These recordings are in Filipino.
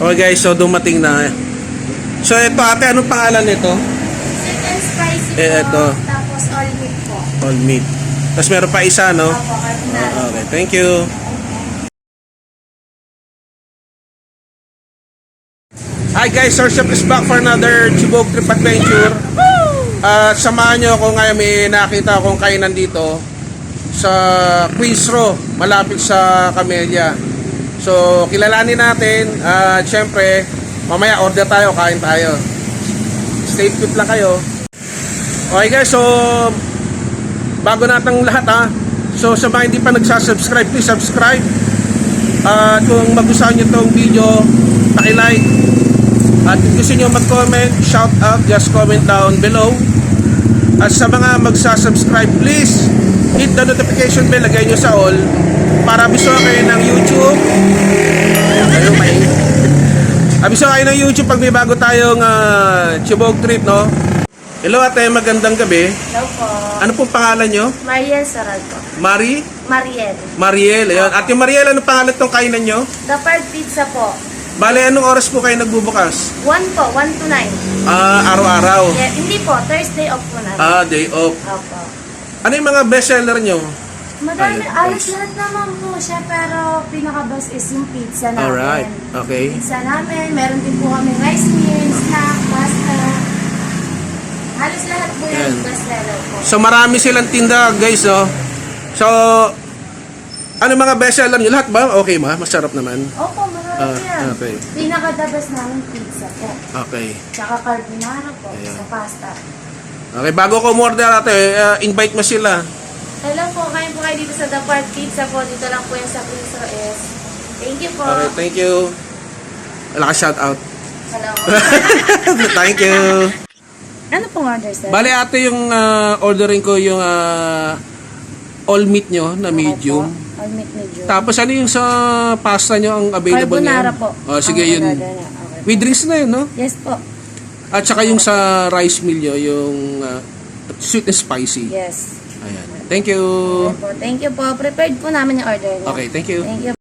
Okay guys, so dumating na. So ito ate, anong pangalan nito? Sweet and spicy po. Ito. Tapos all meat po. All meat. Tapos meron pa isa, no? Opo, carbonara. Okay, thank you. Hi guys, Sir Chef is back for another Chibog Trip Adventure. Samahan nyo ako ngayon, may nakita akong kainan dito sa Queens Row, malapit sa Camellia. So, kilalanin natin. Siyempre, mamaya order tayo, kain tayo. Stay put lang kayo. Okay guys, so bago natang lahat so sa mga hindi pa nagsasubscribe, please subscribe. At kung magustuhan nyo itong video, paki-like. At kung gusto nyo mag-comment, shout out, just comment down below. At sa mga magsasubscribe, please hit the notification bell, lagay nyo sa all para abisuhan kayo ng YouTube. Abisuhan kayo ng YouTube pag may bago tayong Chibog trip, no? Hello ate, magandang gabi. Hello po. Ano pong pangalan nyo? Mariel Saral po. Mariel. Mariel, ayun. Ate Mariel, ano pangalan tong kainan nyo? The Park Pizza po. Bale, anong oras po kayo nagbubukas? 1 po, 1 to 9. Araw-araw. Yeah, hindi po, Thursday off po natin. Day off. Opo. Ano yung mga bestseller nyo? Madami, Ayun, alas guys. lahat naman po siya, pero pinaka-best is yung pizza namin. Alright, okay. Pizza namin, meron din po kami rice meal, snack, pasta. Halos lahat po Yan. yung bestseller po. So marami silang tinda guys, no? So, ano mga bestseller nyo? Lahat ba? Okay ma? Masarap naman. Opo, marami yan. Okay. Pinaka-the best namin pizza po. Okay. Tsaka carbonara po, Ayan. sa pasta. Okay, bago ko umorder ate, invite mo sila. Hello po, kain po kayo dito sa The Park Pizza po. Dito lang po yung sa Queens Row S. Thank you po. Okay, thank you. Wala ka shout out. Hello. Thank you. Ano pong order, sir? Bale ate, yung ordering ko yung all meat nyo na medium. Opo, all meat medium. Tapos ano yung sa pasta nyo ang available Carbonara ngayon? po. Oh, sige Ang yun. order na. Okay. With drinks na yun, no? Yes po. At saka yung sa rice meal nyo, yung sweet and spicy. Yes. Ayan. Thank you. Okay po. Thank you po. Prepared po namin yung order niyo. Okay, thank you. Thank you.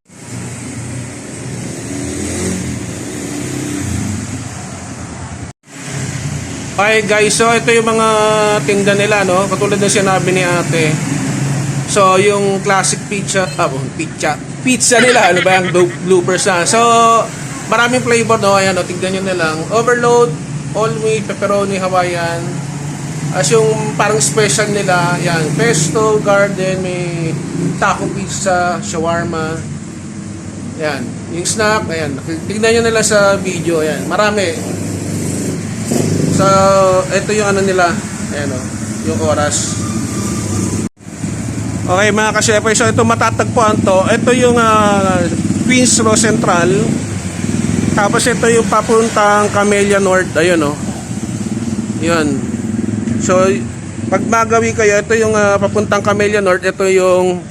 Okay guys, so ito yung mga tinda nila, no? Katulad ng sinabi ni ate. So yung classic pizza nila, ano ba yung bloopers na. So maraming flavor, no? Ayan, no? Tignan nyo na lang. Overload, all meat, pepperoni, Hawaiian. As yung parang special nila, yan, pesto, garden, may taco pizza, shawarma. Yan, yung snack, ayan. Tignan nyo nila sa video, ayan. Marami. So, ito yung ano nila. Ayan o, yung oras. Okay mga ka-shefer, so ito matatagpuan to. Ito yung Queens Row Central. Tapos ito yung papuntang Camellia North. Ayun o. Yun. So, pag magawi kayo, ito yung papuntang Camellia North. Ito yung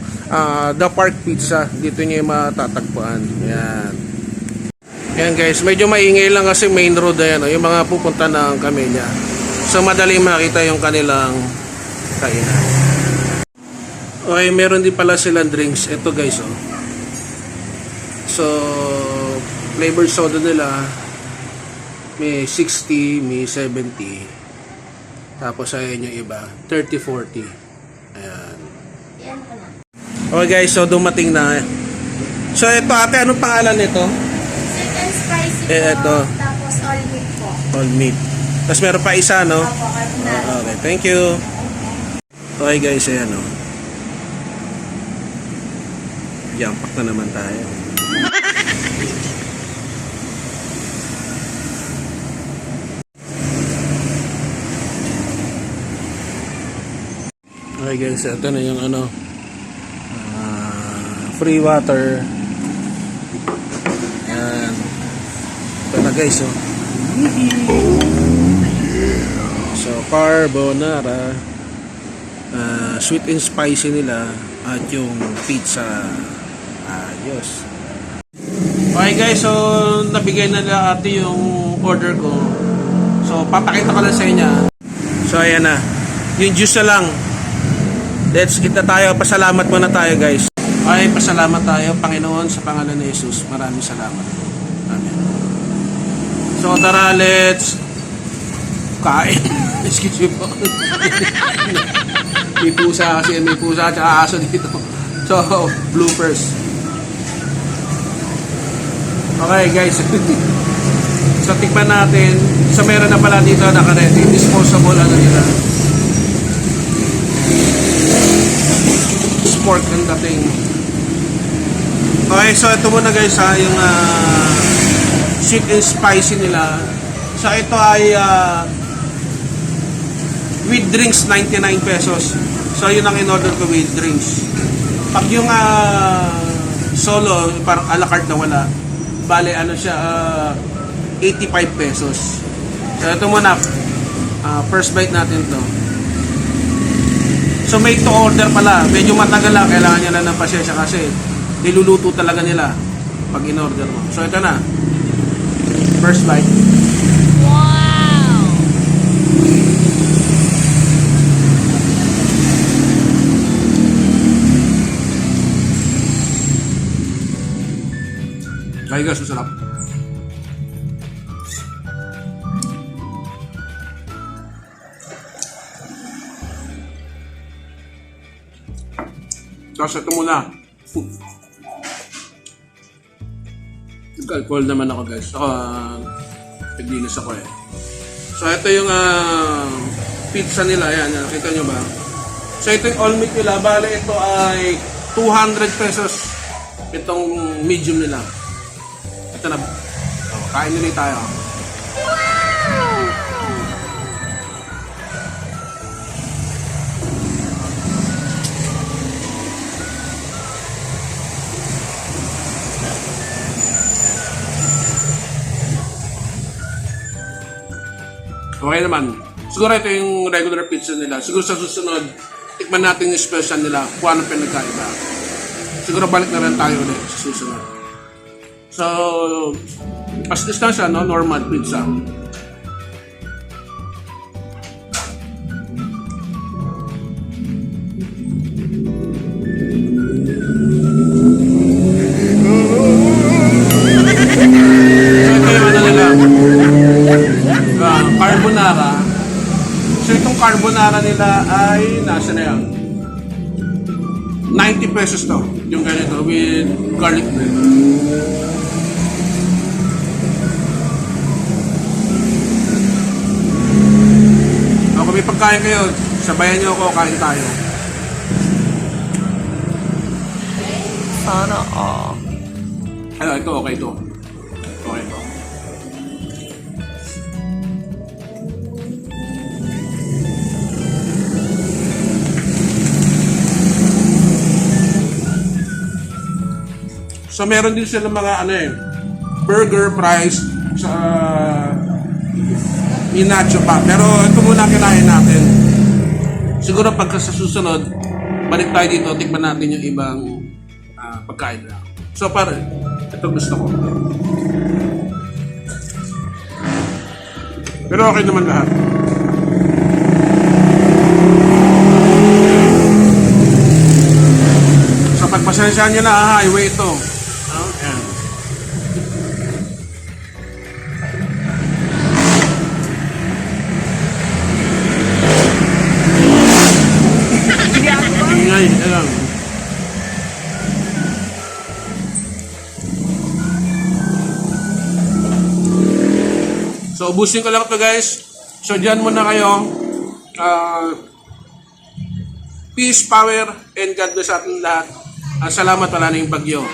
The Park Pizza. Dito nyo yung matatagpuan. Yan. Yan guys, medyo maingay lang kasi main road ayan, yung mga pupunta ng Camellia. So madaling makita yung kanilang kainan. Okay, meron din pala silang drinks. Ito guys, oh. So flavored soda nila may 60, may 70. Tapos ayan yung iba, 30, 40. Ayan. Yan po na. Okay guys, so dumating na. So ito ate, anong pangalan nito? Sweet and spicy po. Ito. Tapos all meat po. All meat. Tapos meron pa isa, no? Opo, carbonara. Okay, thank you. Okay guys, ayan o. Yampak na naman tayo. Okay guys, ito na yung ano, free water. Ayan. Ito na guys, oh. So, carbonara, sweet and spicy nila, at yung pizza. Ayos. Okay guys, so nabigay na nila ate yung order ko. So, papakita ko lang sa inyo. So, ayan na. Yung juice na lang. Let's eat na tayo. Pasalamat muna tayo guys. Okay, pasalamat tayo, Panginoon, sa pangalan ni Jesus. Maraming salamat. Amen. So tara, let's kain. Excuse me po. May pusa kasi, may pusa at aso dito. So, bloopers. Okay guys. So tikman natin. So meron na pala dito naka-ready. Disposable ano nila. Pork ang dating. Okay, so ito muna guys ha, yung sweet and spicy nila. So ito ay with drinks 99 pesos. So yun ang in-order ko with drinks. Pag yung solo, parang a la carte na wala, bale ano siya, 85 pesos. So ito muna, first bite natin to. So make to order pala, medyo matagal lang, kailangan nyo na ng pasensya kasi niluluto talaga nila pag in-order mo. So ito na, first bite. Wow! Ay guys, masarap. Tapos ito muna. Nag-alcohol naman ako guys. Ako, naglinis ako eh. So ito yung pizza nila. Yan, nakita nyo ba? So ito yung all meat nila. Bale ito ay 200 pesos. Itong medium nila. Ito na. Kain nila tayo. Okay naman. Siguro ito yung regular pizza nila. Siguro sa susunod, tikman natin yung special nila kung ano pinagkaiba. Siguro balik na rin tayo ulit sa susunod. So, as distansya, no? Normal pizza. Carbonara. So itong carbonara nila ay nasa na yan? 90 pesos to. Yung ganito with garlic bread. Kung may pagkain kayo, sabayan nyo ako, kain tayo. Sana all. Ano, ito okay to. Okay to. So meron din sila mga ano burger fries sa inacho pa. Pero ito muna kinain natin. Siguro pagka sa susunod, balik tayo dito, tikman natin yung ibang pagkain na. So pare, ito gusto ko. Pero okay naman lahat. So pagpasensyahan nyo na, highway ito. Ayan. Ingay, alam. So ubusin ko lang ito guys. So dyan muna kayo. Peace, power, and God bless sa ating lahat. Salamat, wala na yung bagyo.